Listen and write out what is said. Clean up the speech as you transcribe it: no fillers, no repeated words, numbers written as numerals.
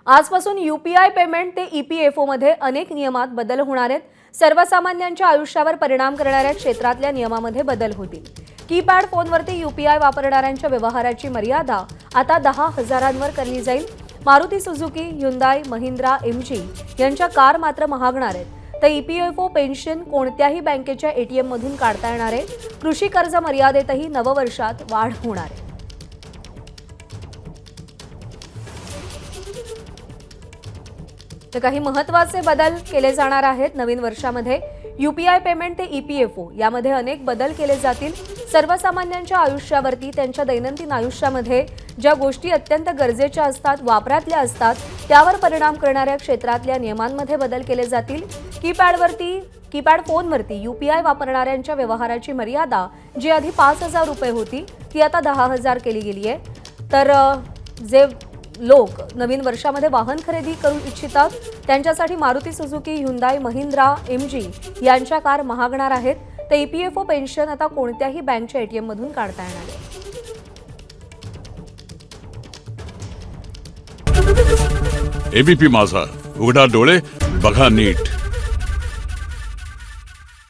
आजपासून UPI payment ते EPFO मध्ये अनेक नियमात बदल होणार आहेत. सर्वसामान्यांच्या आयुष्यावर परिणाम करणाऱ्या क्षेत्रातल्या नियमामध्ये बदल होतील. कीपॅड फोनवरती यूपीआय वापरणाऱ्यांच्या व्यवहाराची मर्यादा आता 10,000वर करली जाईल. Maruti Suzuki, Hyundai, Mahindra, MG यांच्या कार मात्र महागणार आहेत. तर ईपीएफओ पेन्शन कोणत्याही बँकेच्या एटीएम मधून काढता येणार आहे. कृषी कर्ज मर्यादेतही नववर्षात वाढ होणार आहे. तर काही महत्त्वाचे बदल केले जाणार आहेत नवीन वर्षामध्ये. यूपीआय पेमेंट ते ईपीएफओ यामध्ये अनेक बदल केले जातील. सर्वसामान्यांच्या आयुष्यावरती, त्यांच्या दैनंदिन आयुष्यामध्ये ज्या गोष्टी अत्यंत गरजेच्या असतात, वापरातल्या असतात, त्यावर परिणाम करणाऱ्या क्षेत्रातल्या नियमांमध्ये बदल केले जातील. कीपॅड फोनवरती यूपीआय वापरणाऱ्यांच्या व्यवहाराची मर्यादा जी आधी 5,000 रुपये होती ती आता 10,000 केली गेली आहे. तर जे लोक नवीन वर्षामध्ये वाहन खरेदी करू इच्छितात त्यांच्यासाठी Maruti Suzuki, Hyundai, Mahindra, MG यांच्या कार महागणार आहेत. तर ईपीएफओ पेन्शन आता कोणत्याही बँकच्या एटीएम मधून काढता येणार आहे. एबीपी माझा, उघडा डोळे बघा नीट.